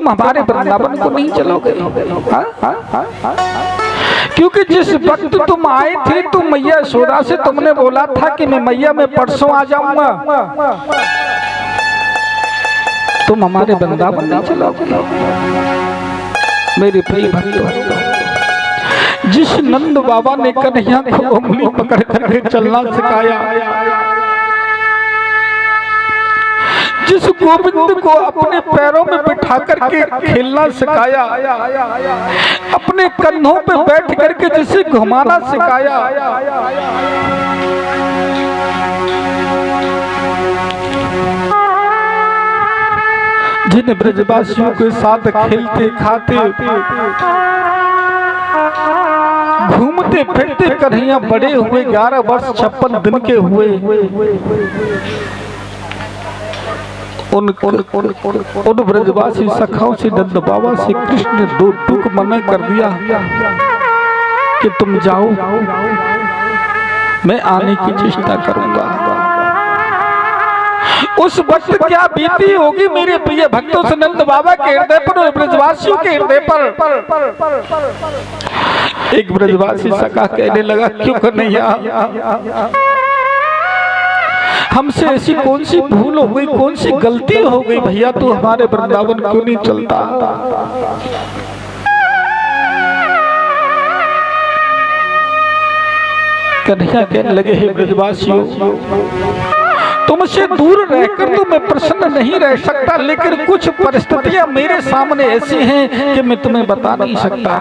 तुम हमारे वृंदावन को नहीं चलोगे? क्योंकि जिस वक्त तुम आए थे तो मैया यशोदा से तुमने बोला था कि मैं मैया में परसों आ जाऊंगा, तुम हमारे वृंदावन नहीं चलोगे। मेरे प्रिय भक्तों, जिस नंद बाबा ने कन्हैया को उंगली पकड़ करके चलना सिखाया, जिस गोविंद को अपने पैरों में बिठा करके खेलना सिखाया, अपने कंधों पे बैठ करके जिसे घुमाना सिखाया, जिन ब्रजवासियों के साथ खेलते खाते घूमते फिरते कन्हैया बड़े हुए, 11 वर्ष 56 दिन के हुए, उन ब्रजवासी सखाओं से नंद बाबा से कृष्ण ने 2 टूक मना कर दिया कि तुम जाओ, मैं आने की चेष्टा करूंगा। उस वक्त क्या बीती होगी मेरे प्रिय भक्तों से नंद बाबा के हृदय पर और ब्रजवासियों के हृदय पर। एक ब्रजवासी सखा कहने लगा, क्यों कन्हैया, हमसे ऐसी कौन सी भूल हो गई, कौन सी गलती हो गई भैया, तू हमारे वृंदावन क्यों नहीं चलता? कन्हैया कहने लगे, हे ब्रजवासियों, तुमसे दूर रहकर तो मैं प्रसन्न नहीं रह सकता, लेकिन कुछ परिस्थितियां मेरे सामने ऐसी हैं कि मैं तुम्हें बता नहीं सकता।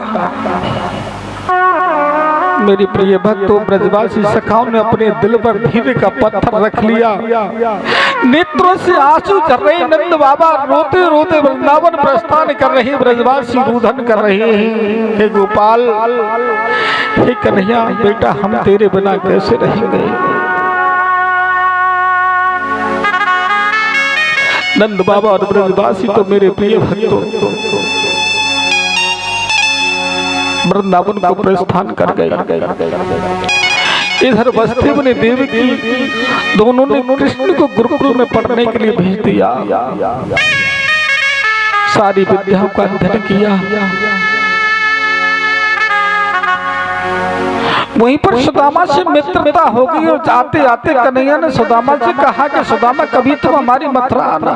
मेरी प्रिय भक्तों, ब्रजवासी सखाओं ने अपने दिल पर धीरे का पत्थर रख लिया, नेत्रों से आंसू झर रहे नंद बाबा रोते रोते वृंदावन प्रस्थान कर रहे, ब्रजवासी रुदन कर रहे हैं, हे गोपाल, हे कन्हैया, बेटा हम तेरे बिना कैसे रहेंगे? नंद बाबा और ब्रजवासी तो मेरे प्रिय भक्तों वृंदावन को प्रस्थान कर गए। इधर वसुदेव देवकी दोनों ने कृष्ण को गुरुकुल में पढ़ने के लिए भेज दिया, सारी विद्याओं का अध्ययन किया। वहीं पर सुदामा से मित्रता हो गई और आते आते कन्हैया ने सुदामा से कहा कि सुदामा, कभी तुम हमारी मथुरा आना,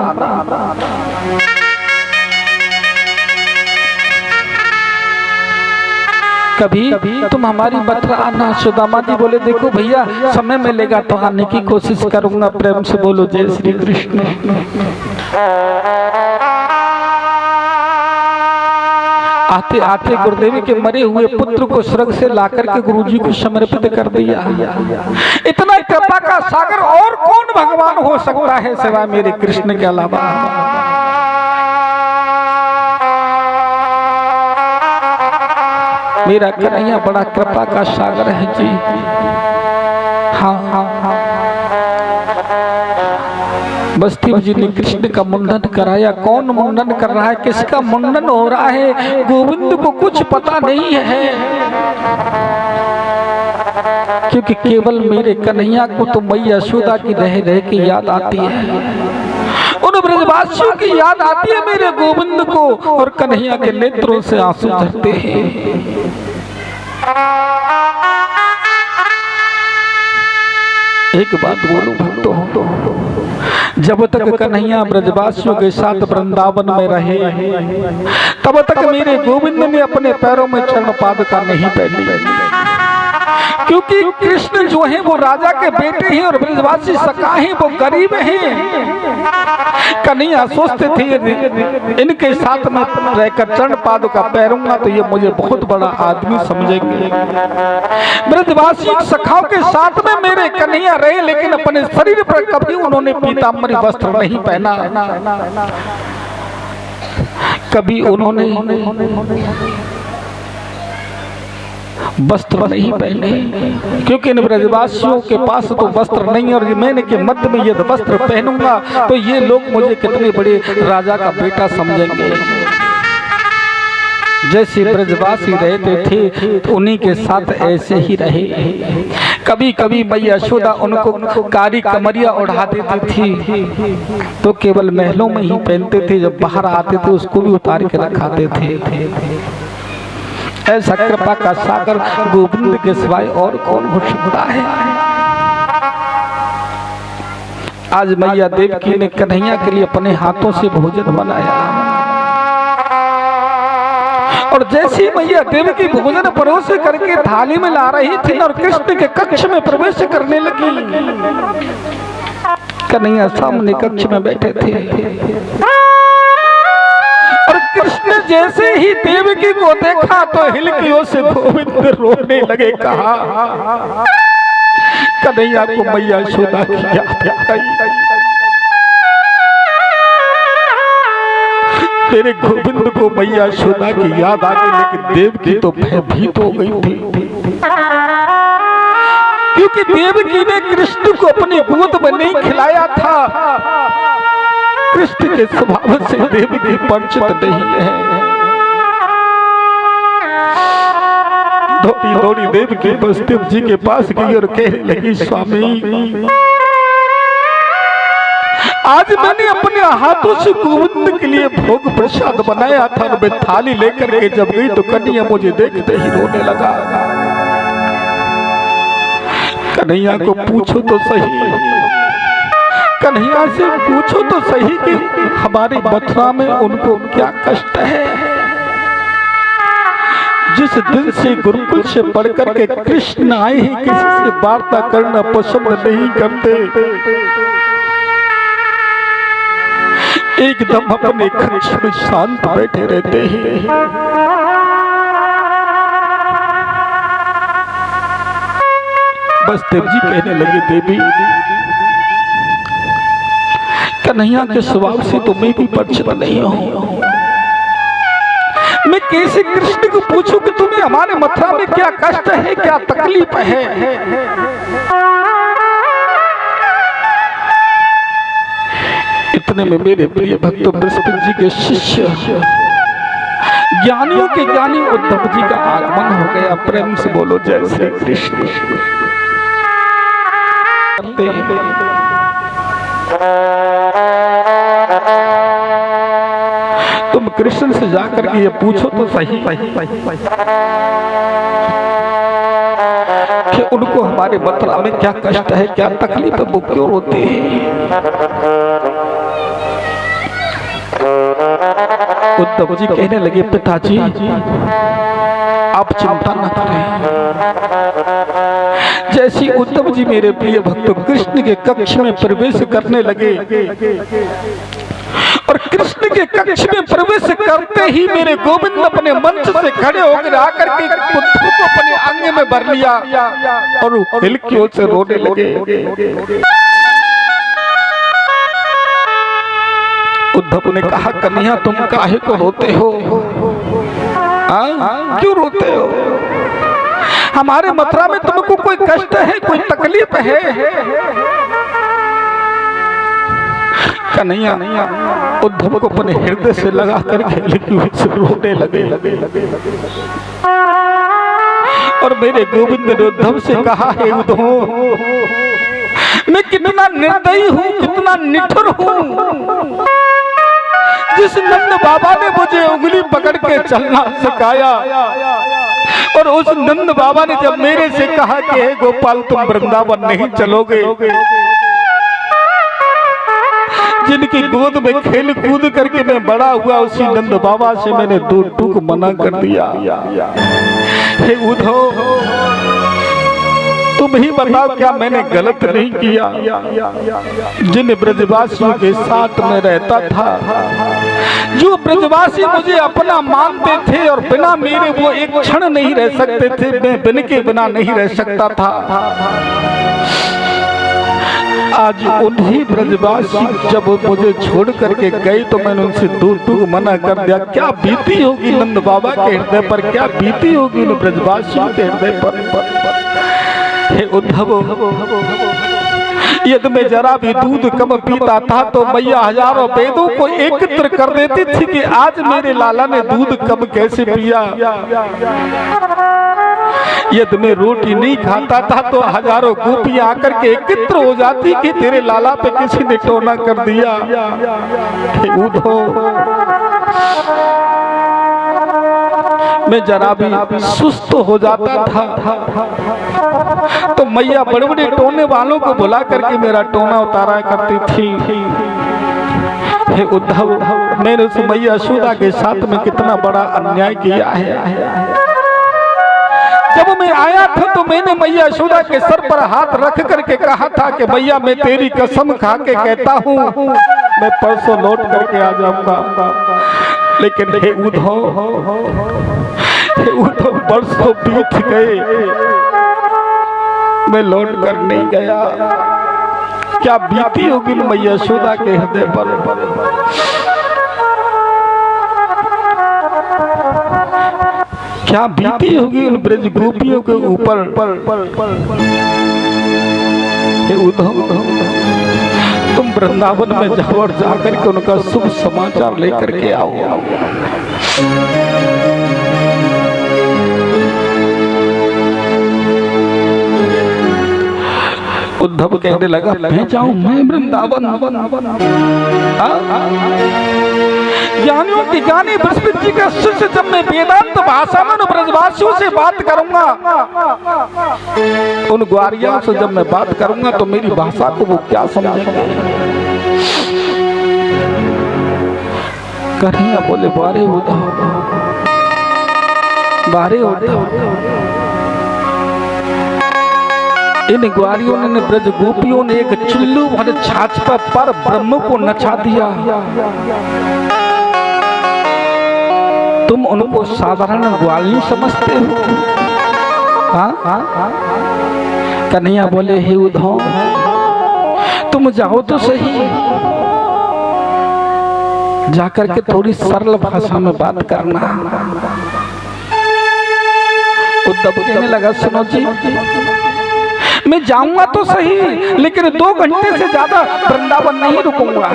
कभी तुम हमारी मथुरा आना। सुदामा जी बोले, देखो भैया, समय मिलेगा तो आने की कोशिश करूंगा। प्रेम से बोलो जय श्री कृष्ण। आते आते गुरुदेव के मरे हुए पुत्र को स्वर्ग से लाकर के गुरुजी को समर्पित कर दिया। इतना कृपा का सागर और कौन भगवान हो सकता है सिवाय मेरे कृष्ण के अलावा? मेरा कन्हैया बड़ा कृपा का सागर है जी। हाँ, बस्ती जी ने कृष्ण का मुंडन कराया। कौन मुंडन कर रहा है, किसका मुंडन हो रहा है, गोविंद को कुछ पता नहीं है, क्योंकि केवल मेरे कन्हैया को तो मैया यशोदा की रह रह के याद आती है, उन ब्रजवासियों की याद आती है मेरे गोविंद को, और कन्हैया के नेत्रों से आंसू झरते हैं। एक बात बोलूं भक्तों, जब तक कन्हैया ब्रजवासियों के साथ वृंदावन में रहे, तब तक मेरे गोविंद ने अपने पैरों में चरण पादुका नहीं पहनी, क्योंकि कृष्ण जो है वो राजा के बेटे हैं और ब्रजवासी सखा हैं, वो गरीब हैं। कन्हैया सोचते थे इनके साथ में रहकर चरण पादुका पहनूंगा तो ये मुझे बहुत बड़ा आदमी समझेंगे। ब्रजवासी सखाओं के साथ में मेरे कन्हैया रहे, लेकिन अपने शरीर पर कभी उन्होंने पीताम्बरी वस्त्र नहीं पहना, कभी उन्होंने वस्त्र नहीं पहने, क्योंकि इन ब्रजवासियों के पास तो वस्त्र नहीं, और मैंने के मध्य में यदि वस्त्र पहनूंगा तो ये लोग मुझे कितने बड़े राजा का बेटा समझेंगे। जैसे ब्रजवासी रहते थे तो उन्हीं के साथ ऐसे ही रहे। कभी कभी मैया यशोदा उनको कारी कमरिया उड़ा देती थी तो केवल महलों में ही पहनते थे, जब बाहर आते थे उसको भी उतार के रखाते थे। ऐसा कृपा का सागर गोविंद के सिवाय और कौन हो सकता है। आज मैया देवकी ने कन्हैया के लिए अपने हाथों से भोजन बनाया और जैसी मैया देवकी भोजन परोसे करके थाली में ला रही थी और कृष्ण के कक्ष में प्रवेश करने लगी। कन्हैया सामने कक्ष में बैठे थे और कृष्ण जैसे ही देवकी को देखा तो हिलकियों से गोविंद रोने लगे। कहा कन्हैया को मैया यशोदा की याद आई। तेरे गोविंद को मैया यशोदा की याद आ गई, लेकिन देवकी तो भयभीत हो गई थी, क्योंकि देवकी ने कृष्ण को अपनी गोद में नहीं खिलाया था। कृष्ण के स्वभाव से देवकी परिचित नहीं है। दौड़ी दौड़ी देवकी वसुदेव जी के पास गई और कहने लगी, स्वामी आज मैंने अपने हाथों से गोविंद के लिए भोग प्रसाद बनाया था और मैं थाली लेकर के जब गई तो कन्हैया मुझे देखते ही रोने लगा। कन्हैया को पूछो तो सही, कन्हैया से पूछो तो सही कि हमारे मथुरा में उनको क्या कष्ट है। जिस दिन से गुरुकुल से पढ़कर के कृष्ण आए ही किसी से वार्ता करना पसंद नहीं करते, एकदम अपने कक्ष में शांत बैठे रहते हैं। वसुदेव जी कहने लगे, देवी कन्हैया के स्वभाव से तो मैं भी परिचित नहीं हूं। मैं कैसे कृष्ण को पूछूं कि तुम्हें हमारे मथुरा में क्या कष्ट है, क्या तकलीफ है। इतने में मेरे प्रिय भक्त बृहस्पति जी के शिष्य ज्ञानियों के ज्ञानी उद्धव जी का आगमन हो गया। प्रेम से बोलो जय श्री कृष्ण। तुम कृष्ण से जाकर के ये पूछो तो सही कि उनको हमारे मथुरा में क्या कष्ट है, क्या तकलीफ है, वो क्यों रोते हैं। उद्धव जी कहने लगे, पिताजी आप चिंता न करें। जैसे उद्धव जी मेरे प्रिय भक्त कृष्ण के कक्ष में प्रवेश करने लगे और कृष्ण के कक्ष में प्रवेश करते ही मेरे गोविंद अपने मंच से खड़े होकर आकर के उद्धव को अपने अंग में भर लिया और हिलकियों से रोने लगे। उद्धव ने कहा, कन्हैया तुम काहे को रोते हो, क्यों रोते हो। हमारे मथुरा में तुमको कोई कष्ट है, कोई तकलीफ है। कन्हैया उद्धव को अपने हृदय से लगा कर रोने लगे। और मेरे गोविंद ने उद्धव से कहा, हे उद्धव मैं कितना निर्दयी हूँ, कितना निठुर हूँ। जिस नंद बाबा ने मुझे उंगली पकड़ के चलना सिखाया और उस नंद बाबा ने जब मेरे से कहा कि हे गोपाल तुम वृंदावन नहीं चलोगे, जिनकी गोद में खेल कूद करके मैं बड़ा हुआ, उसी नंद बाबा से मैंने दो टूक मना कर दिया। हे उद्धव तुम ही बताओ क्या मैंने गलत नहीं किया। जिन ब्रजवासियों के साथ में रहता था, जो ब्रजवासी मुझे अपना मानते थे और बिना मेरे वो एक क्षण नहीं रह सकते थे, मैं बिन के बिना नहीं रह सकता था। आज उन्हीं ब्रजवासी जब मुझे छोड़ करके गए तो मैंने उनसे दूर दूर मना कर दिया। क्या बीती होगी नंद बाबा के हृदय पर, क्या बीती होगी उन ब्रजवासियों के हृदय पर। हे उद्धव यदि मैं जरा भी दूध कम पीता था तो मैया हजारों वेदों को एकत्र कर देती थी कि आज मेरे लाला ने दूध कम कैसे पिया। यदि मैं रोटी नहीं खाता था तो हजारों गोपियां आकर के एकत्र हो जाती कि तेरे लाला पे किसी ने टोना कर दिया। मैं जरा भी सुस्त हो जाता था तो मैया बड़े बड़े टोने वालों को बुला करके मेरा टोना उतारा करती थी। हे उद्धव, मैंने उस मैया यशोदा के साथ में कितना बड़ा अन्याय किया है। जब मैं आया था तो मैंने मैया यशोदा के सर पर हाथ रख करके कहा था कि मैया मैं तेरी कसम खा के कहता हूँ मैं परसों लौट करके आ जाऊंगा। लेकिन हे उद्धव बरसों बीत गए, मैं लौट कर नहीं गया। क्या बीती होगी मैया यशोदा के हृदय पर। क्या बीती होगी उन ब्रज गोपियों के ऊपर। तुम वृंदावन में जाओ और जाकर के उनका शुभ समाचार लेकर के आओ। उद्धव कहने लगा मैं जाऊं, मैं वृंदावन। ज्ञानियों की ज्ञानी बृहस्पति जी का शिष्य जब मैं वेदांत भाषा में ब्रजवासियों से बात करूंगा, उन ग्वारियों से जब मैं बात करूंगा तो मेरी भाषा को वो क्या समझेंगे। कन्हैया बोले बारे उद्धव। इन ग्वारियों ने ब्रज गोपियों ने एक चुल्लू भर छाछ पर ब्रह्म को नचा दिया। तुम उनको साधारण ग्वाली समझते हो। कन्हैया बोले हे उद्धव, तुम जाओ तो सही, जाकर के थोड़ी सरल भाषा में बात करना। उद्धव कहने लगा सुनो जी, मैं जाऊंगा तो सही, लेकिन 2 घंटे से ज्यादा वृंदावन नहीं रुकूंगा।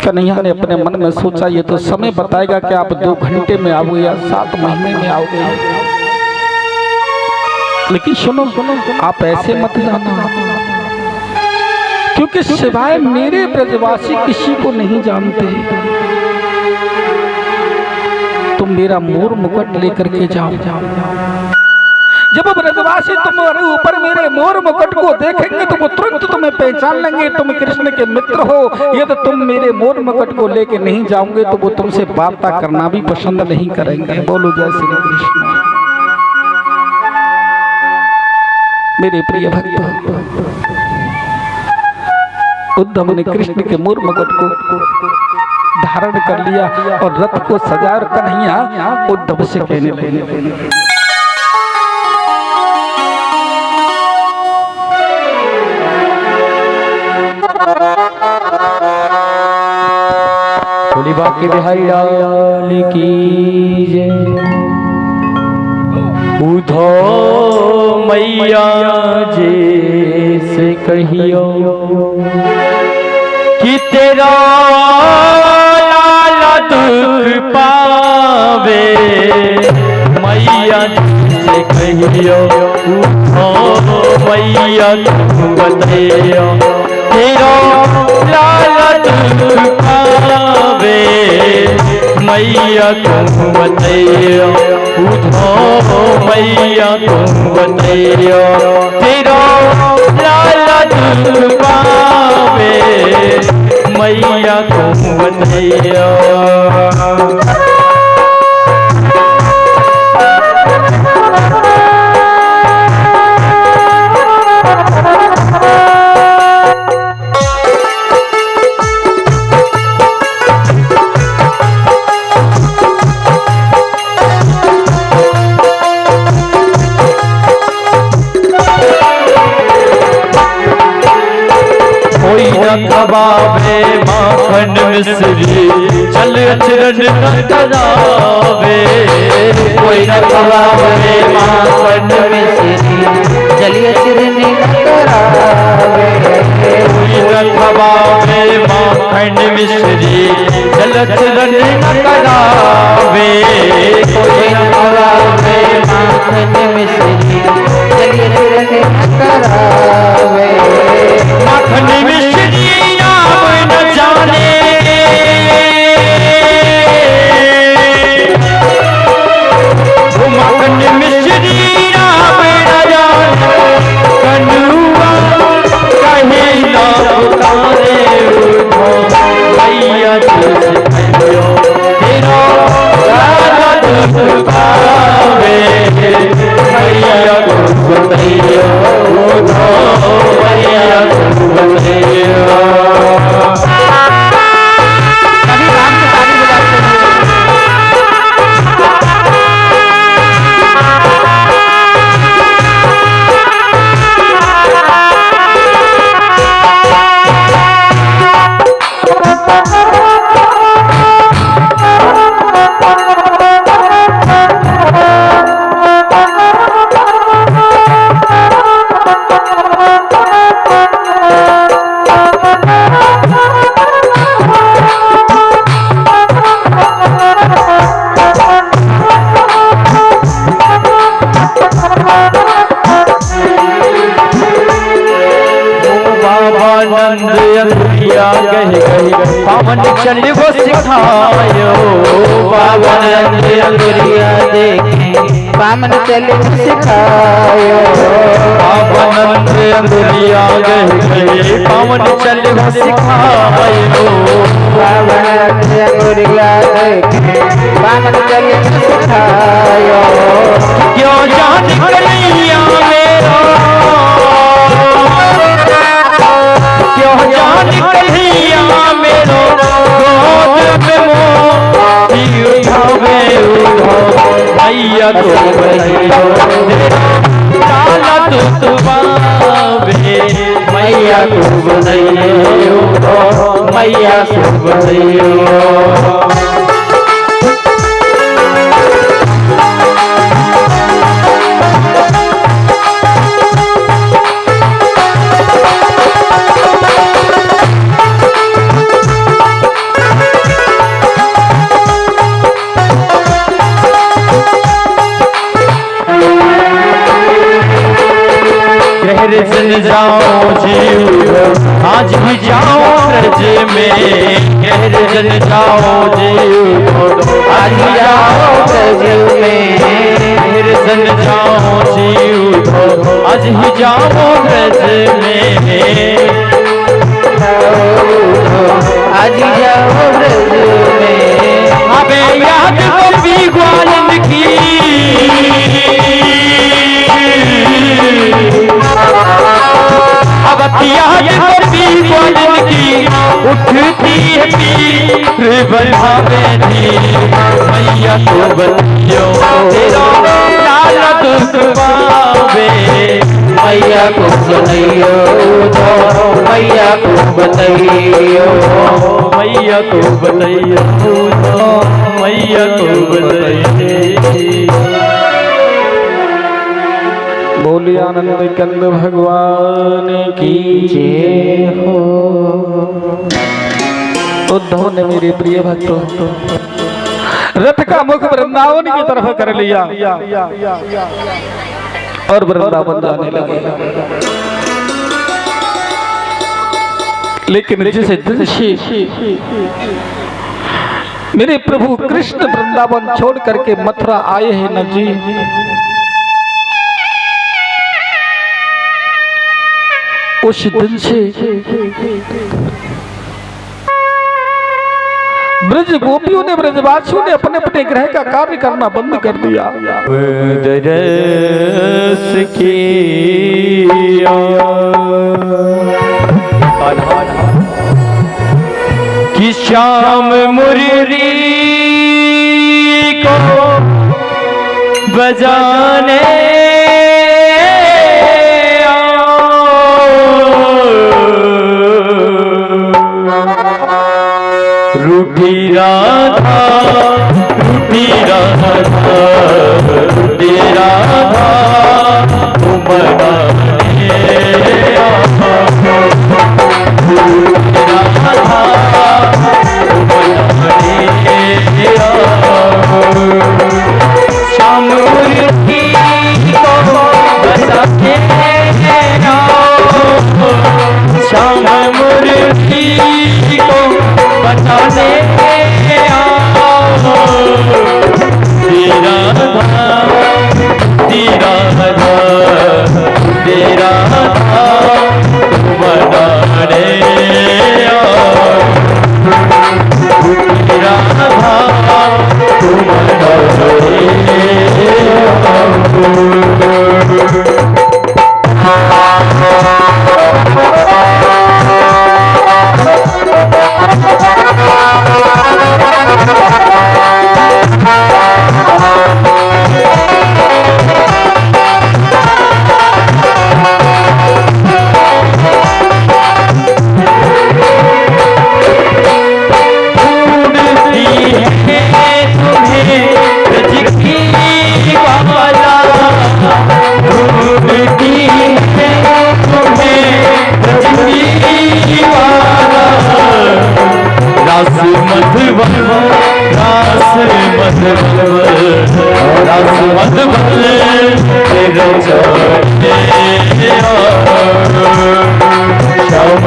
कन्हैया ने अपने मन में सोचा ये तो समय बताएगा कि आप 2 घंटे में आओगे या 7 महीने में आओगे। लेकिन सुनो आप ऐसे मत जाना, क्योंकि सिवाय मेरे ब्रजवासी किसी को नहीं जानते। तुम मेरा मोर मुकुट लेकर के जाओ। जब ब्रजवासी तुम्हारे ऊपर मेरे मोर मुकुट को देखेंगे तो वो तुरंत तुम्हें पहचान लेंगे, तुम कृष्ण के मित्र हो। यदि तुम मेरे मोर मुकुट को लेके नहीं जाओगे तो वो तुमसे वार्ता करना भी पसंद नहीं करेंगे। बोलो जय श्री कृष्ण। मेरे प्रिय भक्त, उद्धव ने कृष्ण के मोर मुकुट को धारण कर लिया और रथ को सजा और कन्हैया उद्धव से कहने लगे बाकी बिहारी लाल की जय। उद्धव मैया जैसे कहियो कि तेरा लाला दुख पावे, मैया जैसे कहियो उद्धव मैया तुम बताइयो तेरा लाला दुख पावे, मैया तुम बताइयो उद्धव मैया तुम बताइयो तेरा लाला दुख पावे, मैया तुम बताइयो। खबावे माखन मिश्री चल अचरज न करावे, कोई न खबावे माखन मिश्री चल अचरज न करावे, कोई न खबावे माखन मिश्री चलत रन न करावे कोई न खवावे माखन मिश्री चलत रन न करावे माखन मिश्री नाम न जाने वो माखन मिश्री नाम न जाने कनुआ कहे ना पुकारे भैया तुझको तेरा राजा दुख पावे भैया तुझको भैया तुझको भैया पावन चल वो सिखायो पावन अंगुरिया देखे पावन चल सिखायो पावन अंगुरिया देखे पावन चल वो सिखायो पावन अंगुरिया देखे पावन चल सिखायो क्यों जान कन्हैया मेरा क्यों जान कन्हैया मेरो गोद में मोती उठावे भैया तो भैया काला तो पावे मैया को बधाइयो मैया को बधाइयो चल जाओ जीव आज भी जाओ ब्रज में चल जाओ जीव आज भी जाओ ब्रज में चल जाओ जीव आज ही जाओ ब्रज में आज ही जाओ ब्रज में अबे याद कभी ग्वालन की अब याद कभी ग्वालन की उठती है पीर बल्हावे थी मैया तो बच्चों तेरा लाला दुख पावे मैया को सुनियो मैया को बताइयो मैया को बताइयो मैया को बताइए बोलिए आनंद कंद भगवान की जय हो। उद्धव ने मेरे प्रिय भक्तों रथ का मुख वृंदावन की तरफ कर लिया और वृंदावन जाने लगे। लेकिन जिस दिन से मेरे प्रभु कृष्ण वृंदावन छोड़ करके मथुरा आए हैं न जी, उस दिन से ब्रज गोपियों ने ब्रजवासियों ने अपने अपने ग्रह का कार्य करना बंद कर दिया। कि श्याम मुरली को बजाने रूठी राधा रूठी राधा रूठी राधा राधा रास मत तेरे चढ़ते श्याम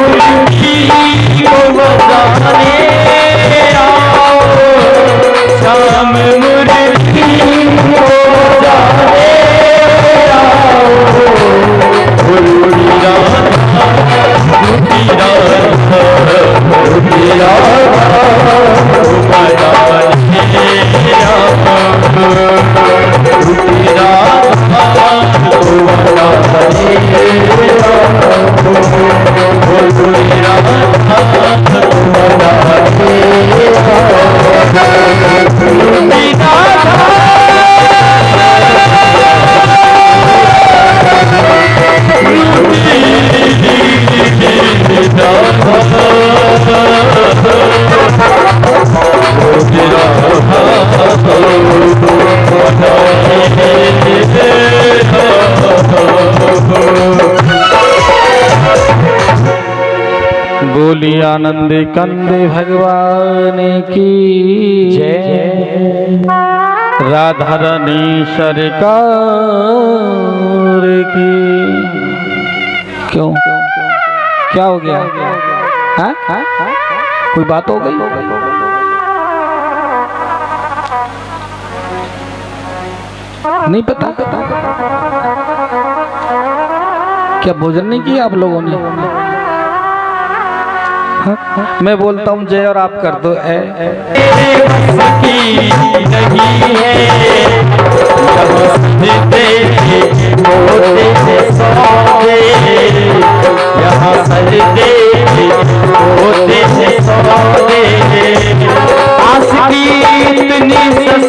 मुरली को बजा बोली आनंद कंद भगवान की जय, राधा रानी सरकार की। क्यों क्या हो गया? हाँ? कोई बात हो गई? नहीं पता? क्या भोजन नहीं किया आप लोगों ने? मैं बोलता हूँ जय और आप कर दो ऐ। यहाँ सजदे होते हैं सौदे, आशिकी इतनी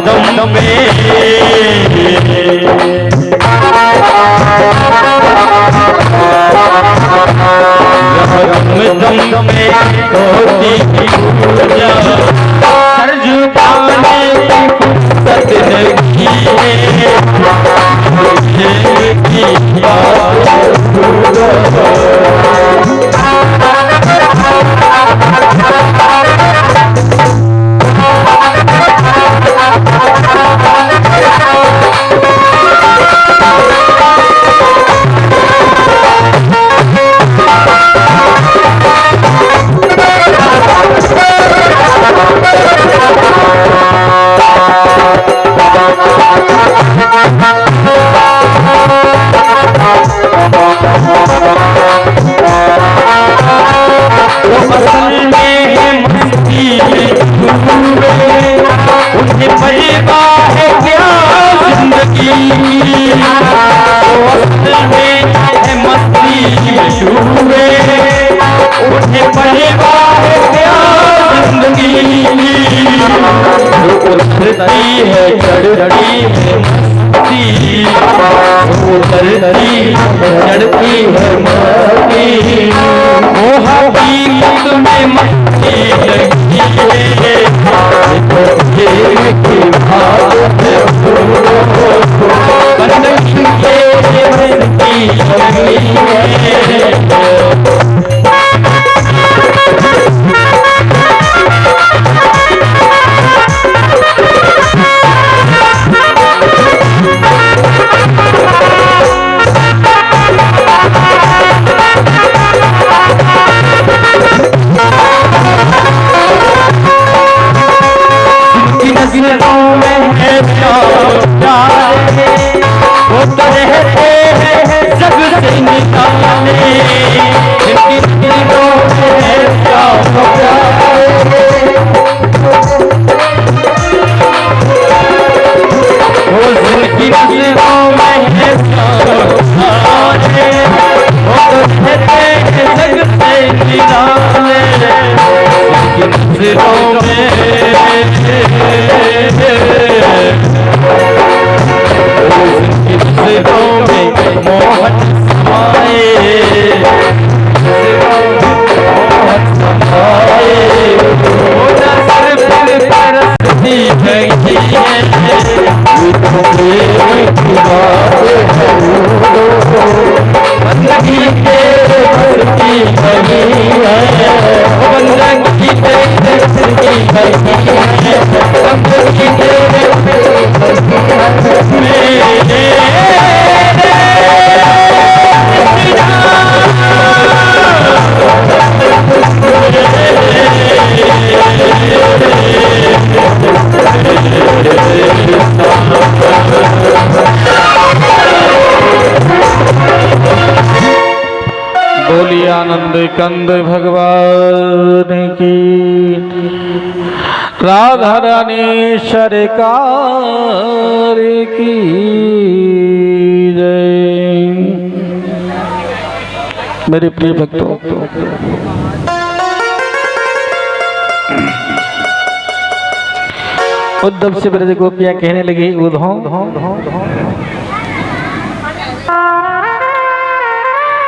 दम में दम में होती की पूजा सर झुकाने की फुर्सत नहीं है चढ़ती है मस्ती वो हकीकत में मस्ती लगी है आनंद कंद भगवान की राधा रानी सरकार की जय। मेरे प्रिय भक्तों, उद्धव से ब्रज गोपियां कहने लगी उद्धव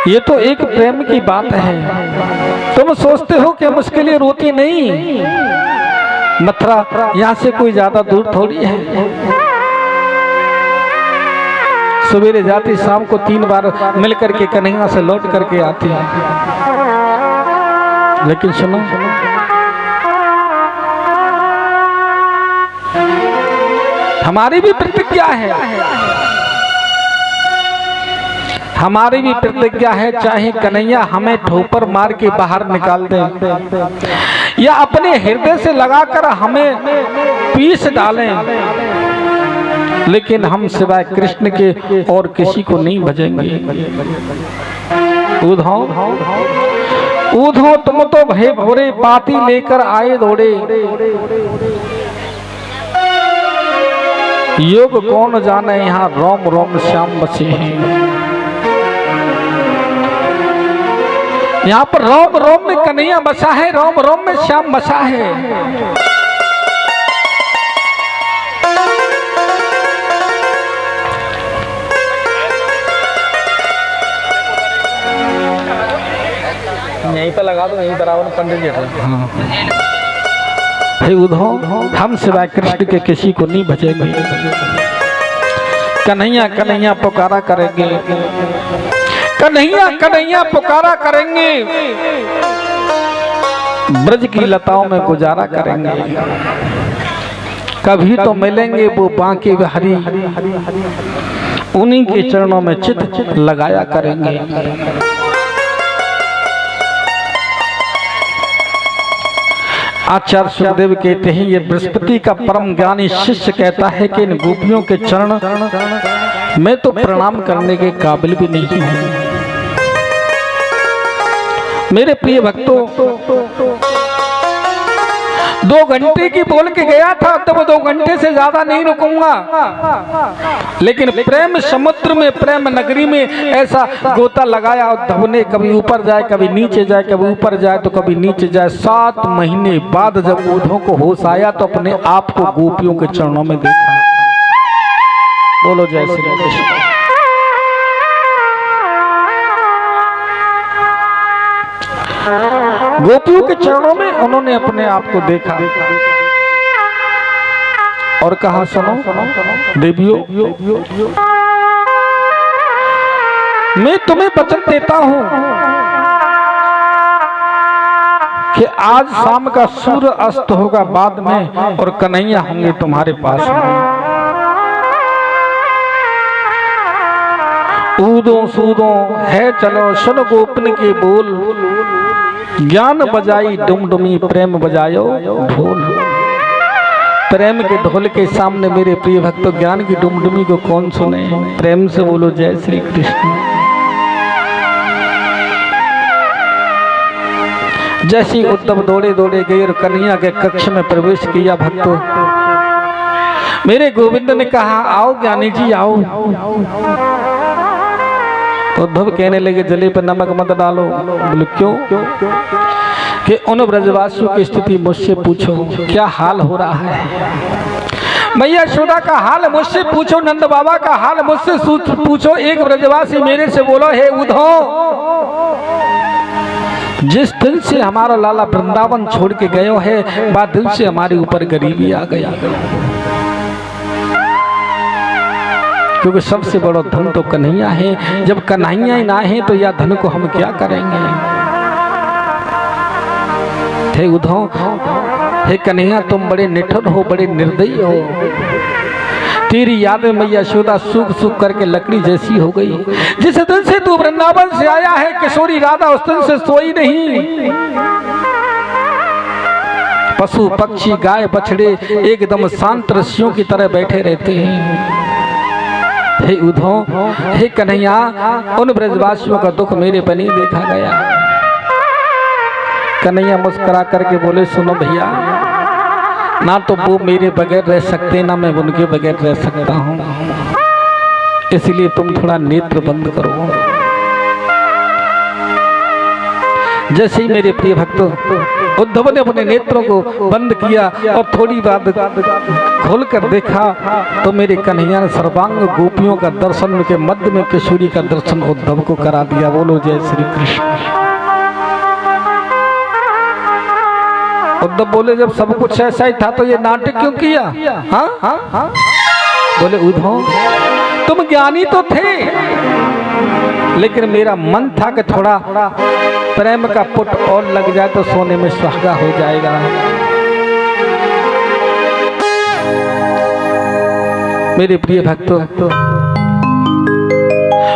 ये तो एक प्रेम की बात है, तुम सोचते हो कि हम उसके लिए रोती नहीं। मथुरा यहाँ से कोई ज्यादा दूर थोड़ी है, सवेरे जाती शाम को 3 बार मिलकर के कन्हैया से लौट करके आती है। लेकिन सुनो, हमारी भी प्रतिज्ञा है, हमारी भी प्रतिज्ञा है, चाहे कन्हैया हमें ठोकर मार के बाहर निकाल दे या अपने हृदय से लगाकर हमें पीस डालें, लेकिन हम सिवाय कृष्ण के और किसी को नहीं भजेंगे। उद्धव तुम तो भय भोरे पाती लेकर आए दौड़े, योग कौन जाने यहाँ रोम रोम श्याम बसे हैं। यहाँ पर रोम रोम में कन्हैया बसा है, रोम रोम में श्याम बसा है। यहीं पे लगा दो, यहीं बराबर पंडित जी। हाँ हे उद्धव, हम सिवाय कृष्ण के किसी को नहीं भजेंगे। कन्हैया कन्हैया पुकारा करेंगे, कन्हैया कन्हैया पुकारा करेंगे, ब्रज की लताओं में गुजारा करेंगे। कभी तो मिलेंगे वो बांके बिहारी, उन्हीं के चरणों में चित लगाया करेंगे। आचार्य सुखदेव कहते हैं, ये बृहस्पति का परम ज्ञानी शिष्य कहता है कि इन गोपियों के चरण मैं तो प्रणाम करने के काबिल भी नहीं हूं। मेरे प्रिय भक्तों, 2 घंटे की बोल के गया था, तो वो 2 घंटे से ज्यादा नहीं रुकूंगा। लेकिन प्रेम समुद्र में, प्रेम नगरी में ऐसा गोता लगाया उद्धव ने, कभी ऊपर जाए कभी नीचे जाए, कभी ऊपर जाए तो कभी नीचे जाए। 7 महीने बाद जब उद्धव को होश आया तो अपने आप को गोपियों के चरणों में देखा। बोलो जय श्री कृष्ण। गोपियों के चरणों में उन्होंने अपने आप को देखा और कहा, सुनो देवियों, मैं तुम्हें वचन देता हूं कि आज शाम का सूर्य अस्त होगा बाद में, और कन्हैया होंगे तुम्हारे पास में। ऊदो सूदो है चलो सुन गोपन के बोल, ज्ञान बजाई डुमडुमी प्रेम बजायो ढोल। प्रेम के ढोल के सामने मेरे प्रिय भक्तों ज्ञान की डुमडुमी को कौन सुने। प्रेम से बोलो जय श्री कृष्ण। जैसी उद्धव दौड़े दौड़े गए और कन्हैया के कक्ष में प्रवेश किया, भक्तों मेरे गोविंद ने कहा, आओ ज्ञानी जी आओ। उद्धव कहने लगे, जले पर नमक मत डालो। बोले क्यों? कि उन ब्रजवासियों की स्थिति मुझसे पूछो, क्या हाल हो रहा है। मैया यशोदा का हाल मुझसे पूछो, नंद बाबा का हाल मुझसे पूछो। एक ब्रजवासी मेरे से बोलो, हे उद्धव, जिस दिन से हमारा लाला वृंदावन छोड़ के गयो है, बाद दिन से हमारे ऊपर गरीबी आ गया। क्योंकि सबसे बड़ा धन तो कन्हैया है। जब कन्हैया ही ना है तो यह धन को हम क्या करेंगे। हे उद्धव, हे कन्हैया, तुम बड़े निठुर हो, बड़े निर्दयी हो। तेरी याद में मैया यशोदा सूख सूख करके लकड़ी जैसी हो गई। जिस दिन से तू वृंदावन से आया है, किशोरी राधा उस दिन से सोई नहीं। पशु पक्षी गाय बछड़े एकदम शांत ऋषियों की तरह बैठे रहते हैं। हे उद्धव, हे कन्हैया, उन ब्रजवासियों का दुख मेरे पर नहीं देखा गया। कन्हैया मुस्कुरा करके बोले, सुनो भैया, ना तो वो मेरे बगैर रह सकते, ना मैं उनके बगैर रह सकता हूँ। इसलिए तुम थोड़ा नेत्र बंद करो। जैसे ही मेरे प्रिय भक्तों उद्धव ने अपने नेत्रों को बंद किया और थोड़ी बात खोलकर देखा, तो मेरे कन्हैया ने सर्वांग गोपियों का दर्शन के मध्य में किशोरी का दर्शन उद्धव को करा दिया। बोलो जय श्री कृष्ण। उद्धव बोले, जब सब कुछ ऐसा ही था तो ये नाटक क्यों किया। हाँ हाँ हाँ। बोले, उद्धव तुम ज्ञानी तो थे, लेकिन मेरा मन था कि थोड़ा प्रेम का पुट और लग जाए तो सोने में सुहागा हो जाएगा। मेरे प्रिय भक्तों,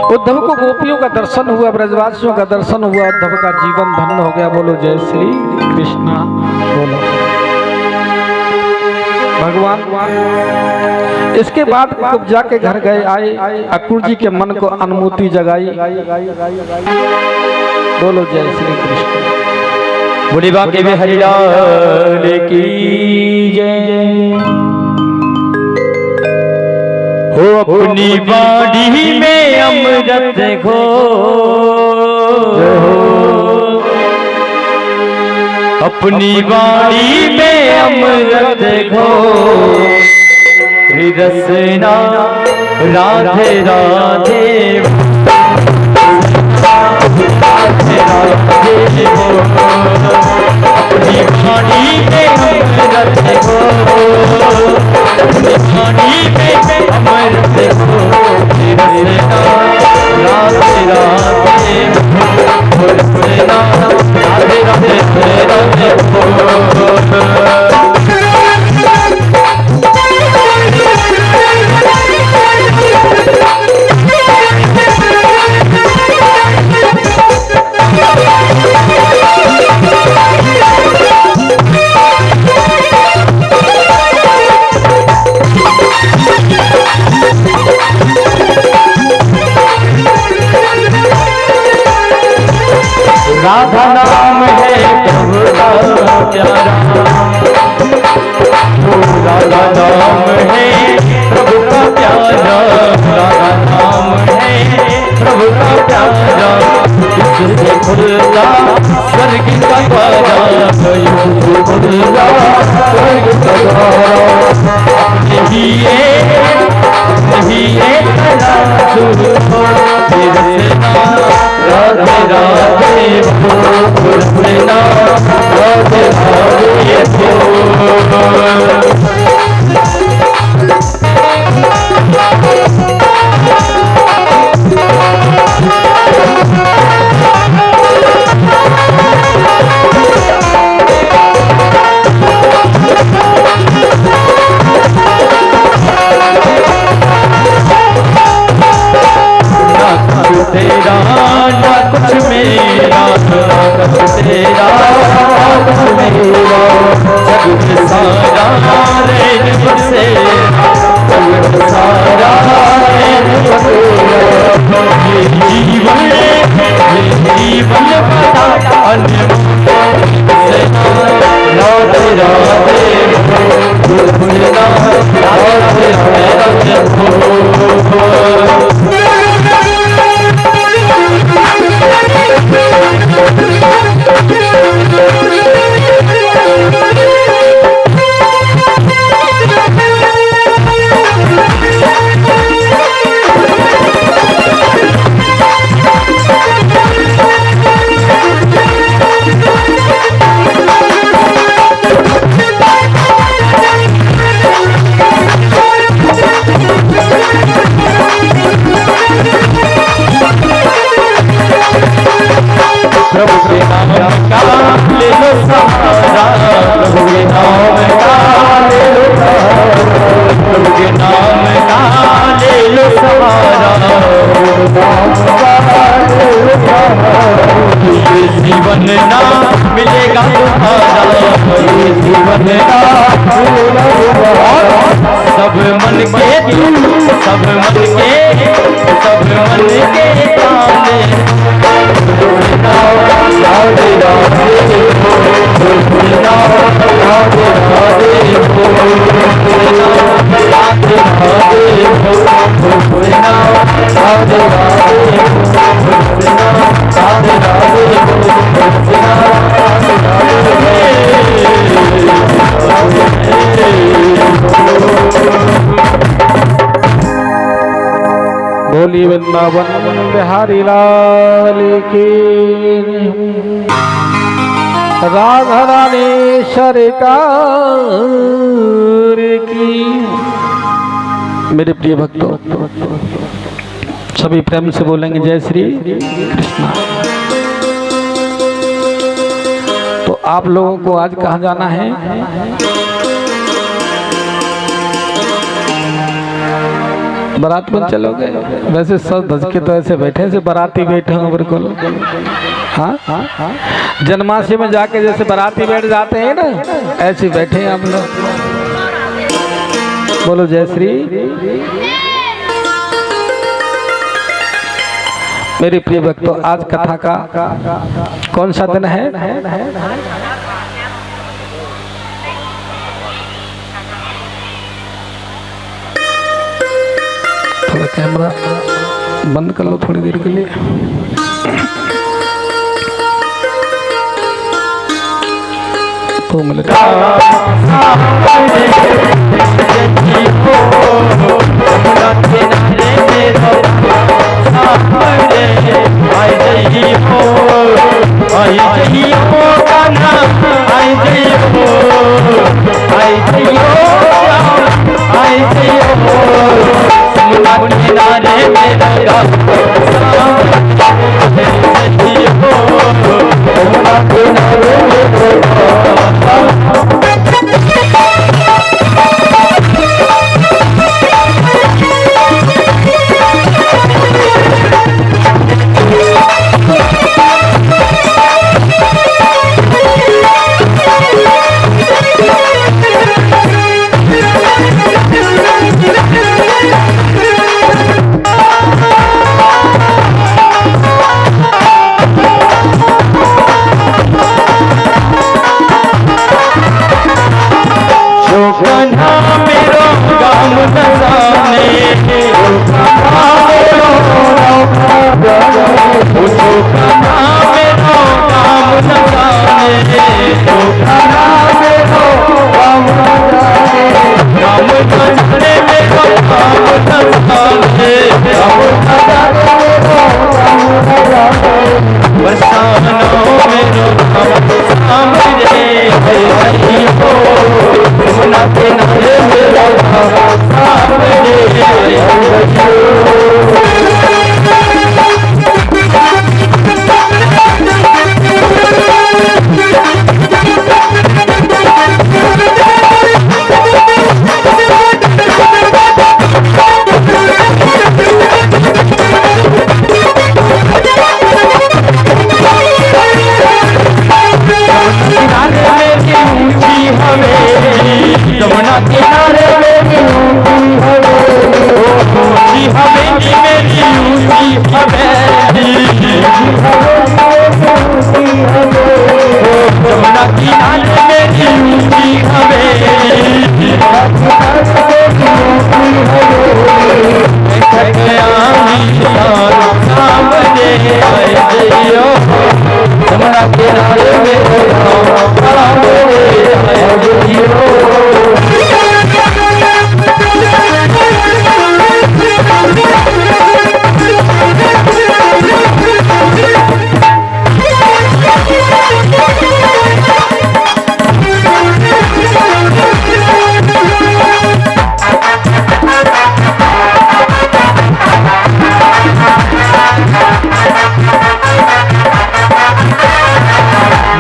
उद्धव को गोपियों का दर्शन हुआ, ब्रजवासियों का दर्शन हुआ, उद्धव का जीवन धन्य हो गया। बोलो जय श्री कृष्ण। बोलो भगवान। इसके बाद जब जाके घर गए आए, अक्रूर जी के मन को अनुमति जगाई। बोलो जय श्री कृष्ण। बुढ़ी बाके में हरिलाल की जय हो। अपनी बाड़ी में अमृत घो, अपनी बाड़ी में अमृत घो, रसना राधे राधे। राधे राधे हो अपनी वाणी में अमृत हो अपनी वाणी में अमृत हो रसना राधे राधे हो रसना राधे राधे राधे हो राधा नाम है प्रभु का प्यारा राधा नाम है प्रभु का प्यारा राधा नाम है प्रभु का प्यारा इससे खुलता स्वर्ग का द्वारा इससे खुलता स्वर्ग का द्वारा नहीं है राधे राधे हो रसना राधे राधे हो तेरा ना कुछ मेरा ना कुछ तेरा ना कुछ मेरा जगत सारा रैन बसेरा जगत सारा रैन बसेरा ये जीवन बड़ा अनमोल राधे राधे हो रसना राधे राधे हो प्रभु के नाम का ले लो सहारा प्रभु के नाम का ले लो सहारा प्रभु के नाम का ले लो सहारा ये जीवन ना मिलेगा तुम्हारा ये जीवन ना मिलेगा तुम्हारा सब मन के सब मन के ताने राधे राधे हो रसना राधे राधे हो रसना राधे राधे हो रसना राधे राधे हो रसना राधे राधे हो रसना बोली वृंदावन बिहारी लाल की राधा रानीश्वर की। मेरे प्रिय भक्तों सभी प्रेम से बोलेंगे जय श्री कृष्णा। तो आप लोगों को आज कहाँ जाना है? बारात में चलोगे? वैसे सब धज के तो ऐसे बैठे से बाराती बैठे हो बिल्कुल। हाँ जन्माष्टमी में जाके जैसे बाराती बैठ जाते हैं ना, ऐसे बैठे हैं आप लोग। बोलो जय श्री। मेरे प्रिय भक्तों आज कथा का कौन सा दिन है? थोड़ा कैमरा बंद कर लो थोड़ी देर के लिए। तो मिलता हो पूछो कान्हा मेरो काम न जाने, तो कान्हा मेरो काम न जाने, काम न जाने मेरो काम न जाने, काम न जाने मेरो काम न जाने, बरसाना मेरो काम सामने आई हो, यमुना किनारे मेरा काम सामने आई हो। यमुना किनारे मेरी ऊंची हवेली, मेरी ऊंची हवेली, यमुना किनारे मेरी ऊंची हवेली, सामने आए जइयो, यमुना किनारे मेरे सामने आए जइयो।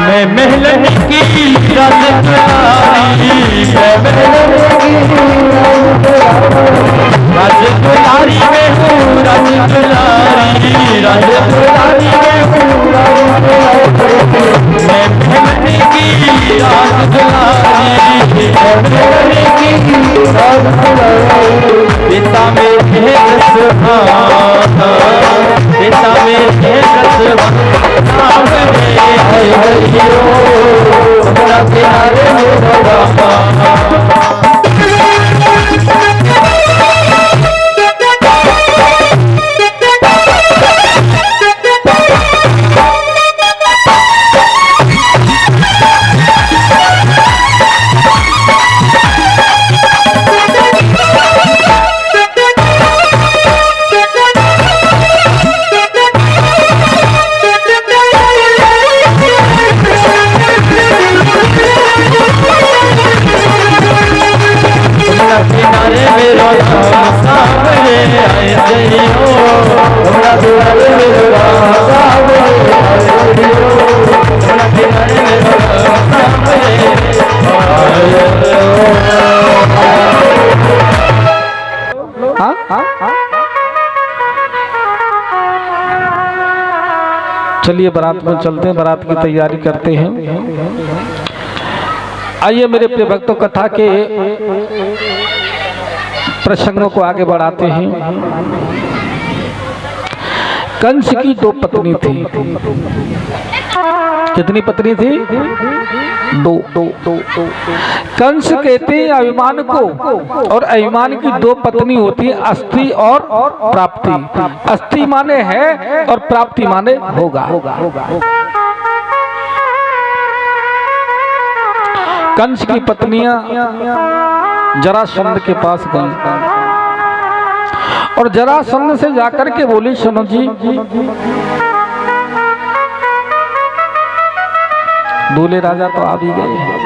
मैं महलन की राजकुमारी, मैं महलन की राजकुमारी में हूँ, राजकुमारी, राजकुमारी में हूँ, मैं महलन की राजकुमारी, मैं महलन की राजकुमारी, पिता मेरे रसवाना, पिता मेरे रसवाना, सामने आए हरियो, यमुना किनारे मेरा रामा। किनारे मेरा राम सामने आए जइयो, यमुना किनारे मेरा राम सामने आए जइयो, यमुना किनारे मेरा राम सामने आए जइयो। चलिए बारात में चलते हैं, बारात की तैयारी करते हैं। आइए मेरे प्रिय भक्तों, कथा के प्रसंगों को आगे बढ़ाते हैं। कंस की दो पत्नी थी। कितनी पत्नी थी? दो। कंस कहते हैं अभिमान को, और अभिमान की दो पत्नी होती है, अस्थि और प्राप्ति। अस्थि माने है और प्राप्ति माने होगा। कंस की पत्नियां जरासंध के पास गई और जरासंध से जाकर के बोली, सुनो जी, दूल्हे राजा तो आ भी गए हैं,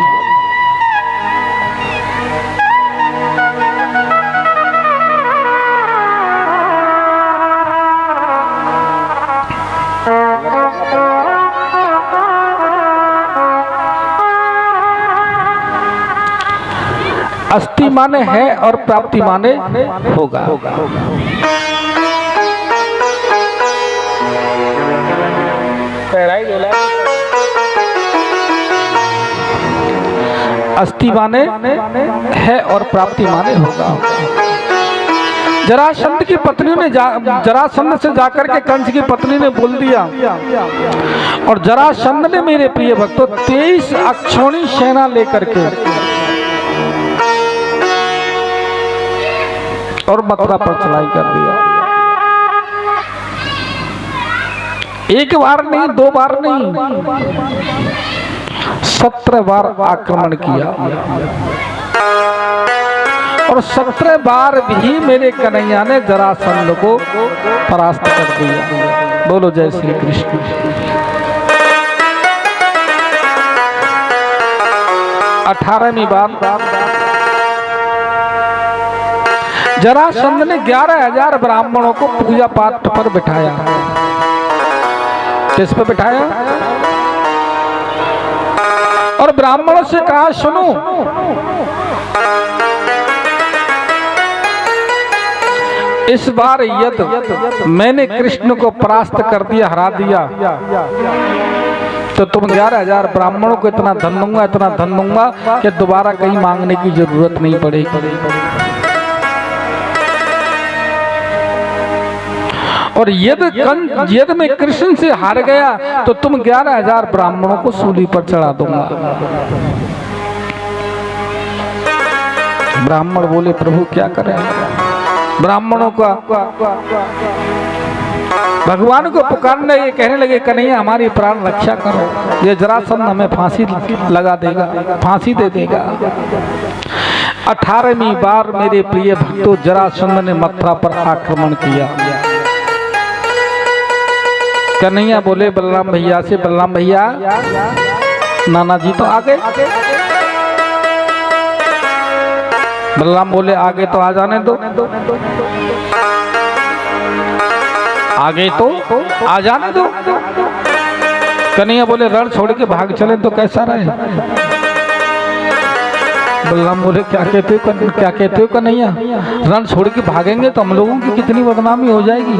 अस्थि माने है और प्राप्ति माने होगा। अस्थि माने है और प्राप्ति माने होगा। जरासंध की पत्नी ने जरासंध से जाकर के कंस की पत्नी ने बोल दिया, और जरासंध ने मेरे प्रिय भक्तों 23 अक्षौणी सेना लेकर के और मथुरा पर चढ़ाई कर दिया। एक बार नहीं, दो बार नहीं, 17 बार आक्रमण किया और 17 बार भी मेरे कन्हैया ने जरासंध को परास्त कर दिया। बोलो जय श्री कृष्ण। अठारहवीं बार जरासंध ने 11,000 ब्राह्मणों को पूजा पाठ पर बिठाया। किस पे बिठाया? और ब्राह्मणों से कहा, सुनो, इस बार यदि मैंने कृष्ण को परास्त कर दिया, हरा दिया, तो तुम 11,000 ब्राह्मणों को इतना धन दूंगा, इतना धन दूंगा कि दोबारा कहीं मांगने की जरूरत नहीं पड़ेगी। और यदि मैं कृष्ण से हार गया तो तुम 11,000 ब्राह्मणों को सूली पर चढ़ा दूंगा। ब्राह्मण बोले, प्रभु क्या करें? ब्राह्मणों का भगवान को पुकारने लगे, कहने लगे, कन्हैया हमारी प्राण रक्षा करो, ये जरासंध हमें फांसी लगा देगा, फांसी दे देगा। 18वीं बार मेरे प्रिय भक्तों जरासंध ने मथुरा पर आक्रमण किया। कन्हैया बोले बलराम भैया से, बलराम भैया नाना जी तो आ गए। बलराम बोले, आगे तो आ जाने दो, आगे तो आ जाने दो। कन्हैया बोले, रण छोड़ के भाग चले तो कैसा रहे? बलराम बोले, क्या कहते हो कन्हैया? रण छोड़ के भागेंगे तो हम लोगों की कितनी बदनामी हो जाएगी।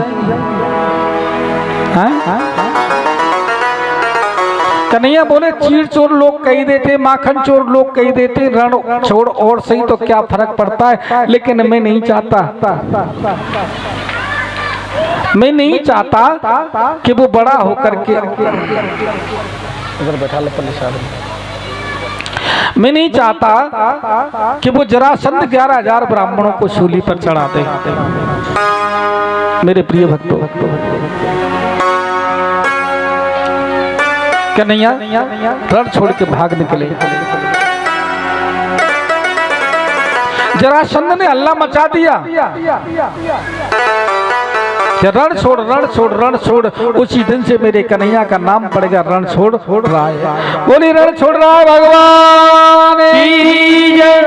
कन्हैया बोले, चीड़ चोर लोग कही देते, माखन चोर लोग कही देते, रण छोड़ और सही तो क्या फर्क पड़ता है, लेकिन मैं नहीं चाहता, मैं नहीं चाहता कि वो बड़ा होकर के बैठा ले, मैं नहीं चाहता कि वो जरासंध 11,000 ब्राह्मणों को सूली पर चढ़ा दे। मेरे प्रिय भक्तों, कन्हैया रण छोड़ के भाग निकले। जरासंध ने हल्ला मचा दिया कि रण छोड़, रण छोड़, रण छोड़। उसी दिन से मेरे कन्हैया का नाम पड़ेगा रण छोड़ राय। बोली रण छोड़ राय भगवान की जय।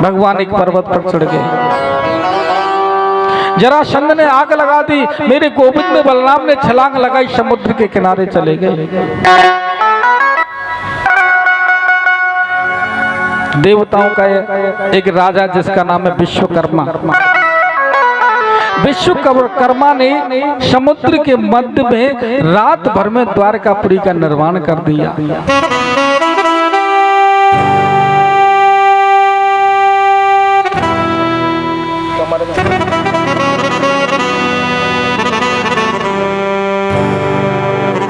भगवान एक पर्वत पर चढ़ गए। जरासंध ने आग लगा दी। मेरे गोविंद में बलराम ने छलांग लगाई, समुद्र के किनारे चले गए। देवताओं का एक राजा जिसका नाम है विश्वकर्मा। विश्वकर्मा ने समुद्र के मध्य में रात भर में द्वारकापुरी का निर्माण कर दिया।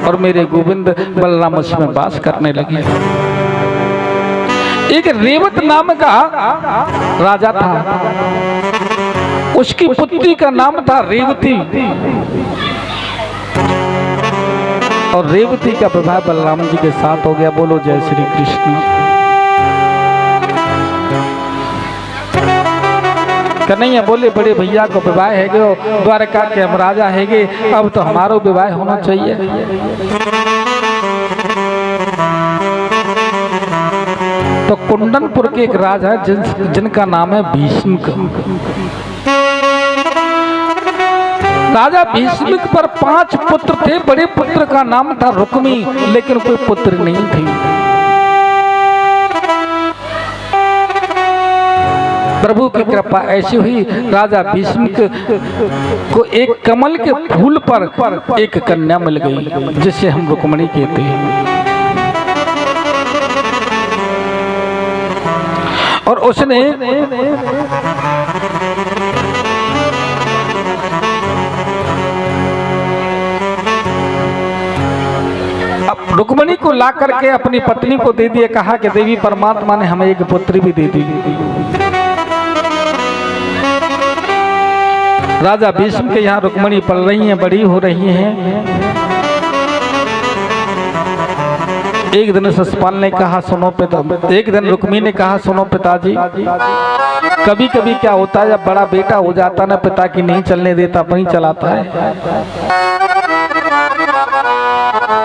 और मेरे गोविंद बलराम उसमें वास करने लगे। एक रेवत नाम का राजा था, उसकी पुत्री का नाम था रेवती, और रेवती का विवाह बलराम जी के साथ हो गया। बोलो जय श्री कृष्ण। कन्हैया बोले, बड़े भैया को विवाह है गो, द्वारका के हम राजा है गे, अब तो हमारो विवाह होना चाहिए। तो कुंदनपुर के एक राजा है जिनका नाम है भीष्म। राजा भीष्म पर 5 पुत्र थे। बड़े पुत्र का नाम था रुक्मी, लेकिन कोई पुत्र नहीं थी। प्रभु की कृपा ऐसी हुई, राजा भीष्म को एक कमल के फूल पर एक कन्या मिल गई, जिसे हम रुक्मणी कहते हैं। और उसने रुक्मणी को ला करके अपनी पत्नी को दे दिया। कहा कि देवी परमात्मा ने हमें एक पुत्री भी दे दी। राजा भीष्म के यहाँ रुक्मणी पल रही हैं, बड़ी हो रही हैं। एक दिन शिशुपाल ने कहा सुनो पिता, एक दिन रुक्मी ने कहा सुनो पिताजी, कभी कभी क्या होता है जब बड़ा बेटा हो जाता ना, पिता की नहीं चलने देता, वहीं चलाता है।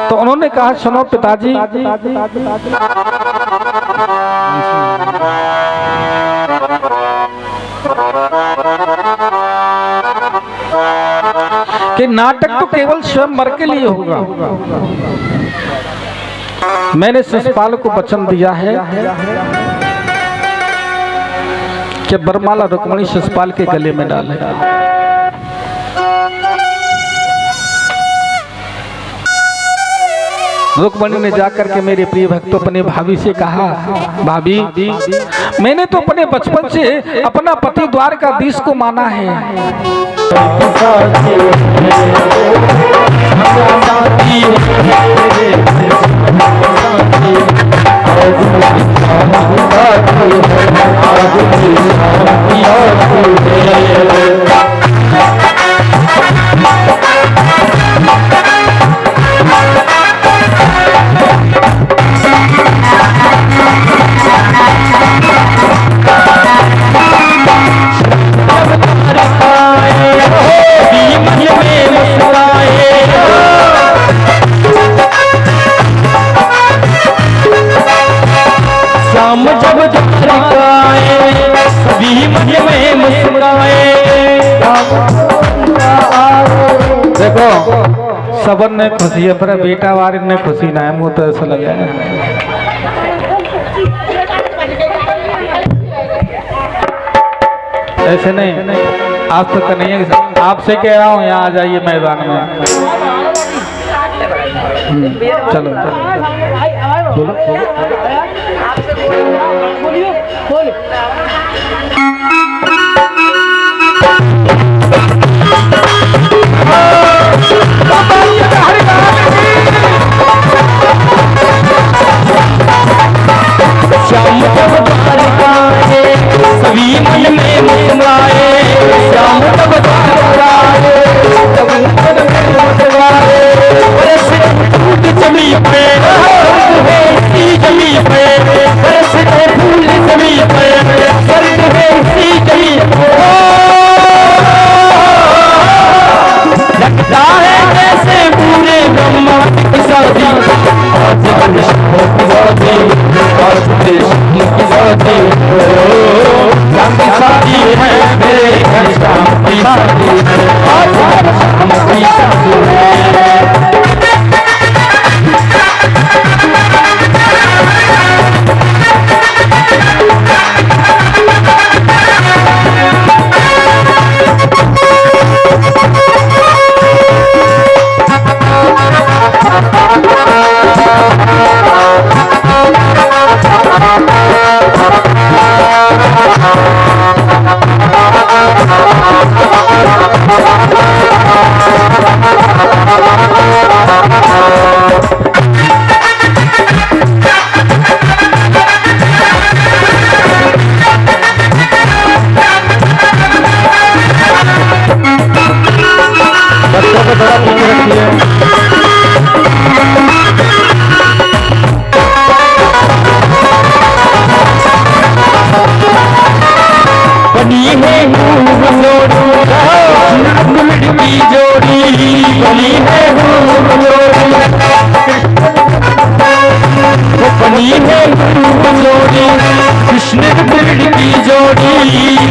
तो उन्होंने कहा सुनो पिताजी, कि नाटक तो केवल स्वयंवर के लिए होगा। मैंने शिशुपाल को वचन दिया है कि वरमाला रुक्मणी शिशुपाल के गले में डाले। रुक्मणी ने जाकर के मेरे प्रिय भक्तों अपने भाभी से कहा, भाभी मैंने तो अपने बचपन से अपना पति द्वारकाधीश को माना है। देखो सबन ने खुशी है, पर बेटा वार ने खुशी ना है, मुँह तो ऐसा लगा है। ऐसे नहीं, आज तो कन्हैया आपसे कह रहा हूँ, यहाँ आ जाइए मैदान में। चलो बोलो श्याम जब द्वारकाए सभी मन में मुस्कुराए, श्याम जब द्वारकाए सभी मन में मुस्कुराए। बरस फूल जमी पे है सी जमी पे, बरस फूल जमी पे स्वर्ग है सी जमी पे। लगता है जैसे पूरे ब्रह्मा की शादी, आज कृष्ण की शादी, आज कृष्ण की शादी, राम की शादी है मेरे घर, श्याम की शादी है, आज श्याम की शादी है।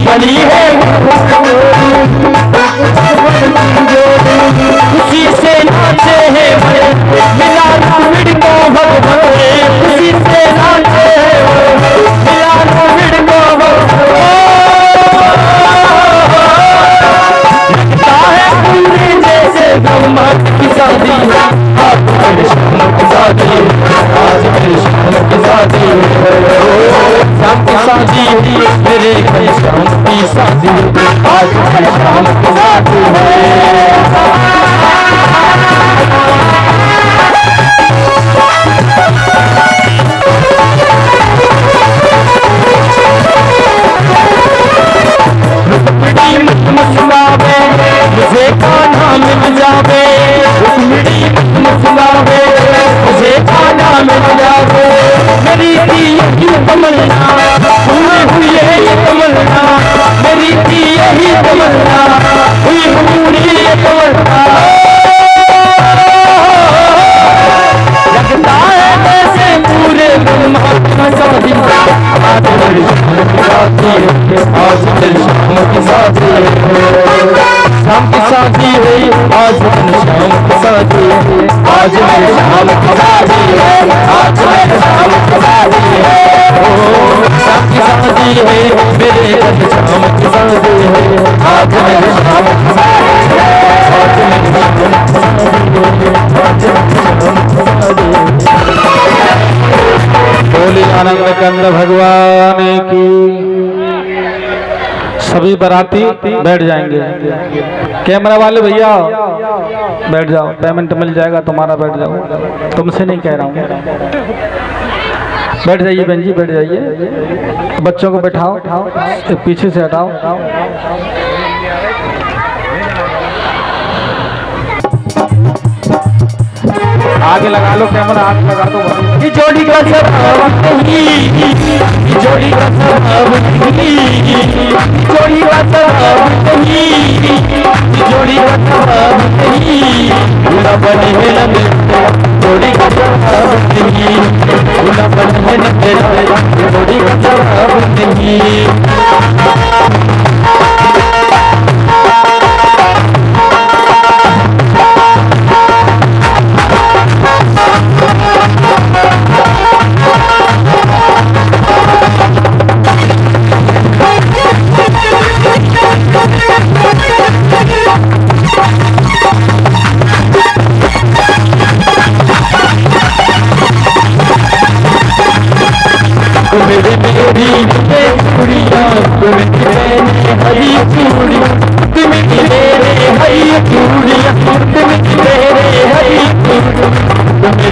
बनी है खुशी से नाचे हैं मिला विड़ को भगवान, खुशी से नाचे हैं मिला विड़ को लगता है पूरे जैसे ब्रह्मा की शादी, आज कृष्ण की शादी, आज कृष्ण की शादी, श्याम की शादी मेरे श्याम की शादी, आज श्याम की शादी है। की शादी है, शाम की शादी है, आज मेरे शाम की शादी है, आज मेरे शाम की शादी है, आज मेरे शाम की शादी है, शाम की शादी है, मेरे घर शाम की शादी है, आज मेरे शाम की शादी है, आज मेरे शाम की शादी है, आज मेरे शाम की शादी है। बोले आनंद कंद भगवान की। सभी बाराती बैठ जाएंगे। कैमरा वाले भैया बैठ जाओ, पेमेंट मिल जाएगा तुम्हारा, बैठ जाओ, तुमसे नहीं कह रहा हूँ। बैठ जाइए बहन जी, बैठ जाइए। बच्चों को बैठाओ, पीछे से हटाओ। आगे लगा लो कैमरा, आगे लगा दो। ये जोड़ी का स्वभाव नहीं, ये जोड़ी का स्वभाव नहीं, ये जोड़ी का स्वभाव नहीं, ये जोड़ी का स्वभाव नहीं, भूला बने है न मेरा जोड़ी का स्वभाव नहीं, भूला बने है न मेरा जोड़ी का स्वभाव नहीं। मेरी चूड़िया हरी चूड़िया, तुम मेरे हरी चूड़िया, तुम मेरे हरी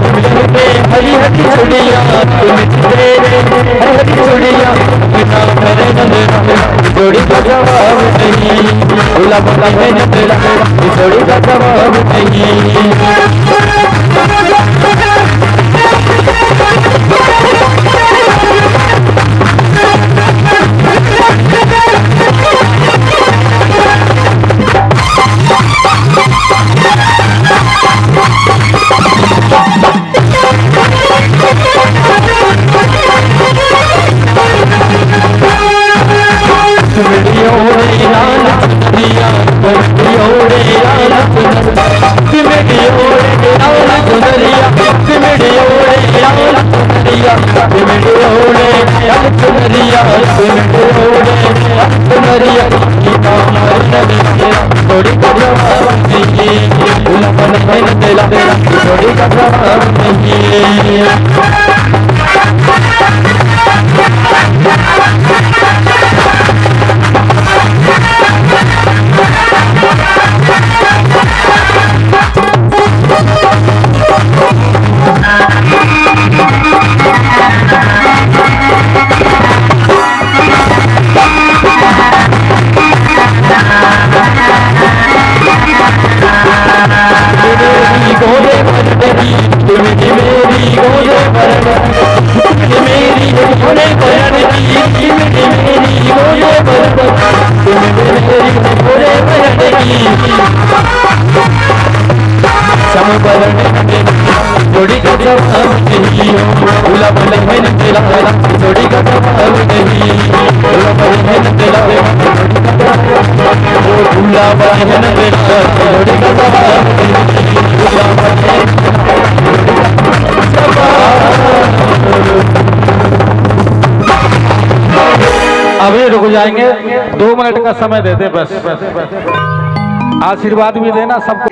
हरी हरी चूड़िया, तुम मेरे हरी चूड़िया, बिना मेरे न जोड़ी का जवाब नहीं, भूला भूला है न तेरा जोड़ी का जवाब नहीं। जोड़ी का जवाब नहीं, भूला मन है तेरा जोड़ी का जवाब नहीं। जोड़ी का जवाब नहीं, भूला भले है न तेरा जोड़ी का जवाब नहीं, भूला भले है न तेरा भूला भले है न तेरा जोड़ी का जवाब नहीं, भूला भले अभी रुक जाएंगे, 2 मिनट का समय दे दे बस। आशीर्वाद भी देना सबको।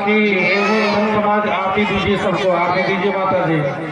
बाकी समाज आरती दीजिए, सबको आरती दीजिए माता जी।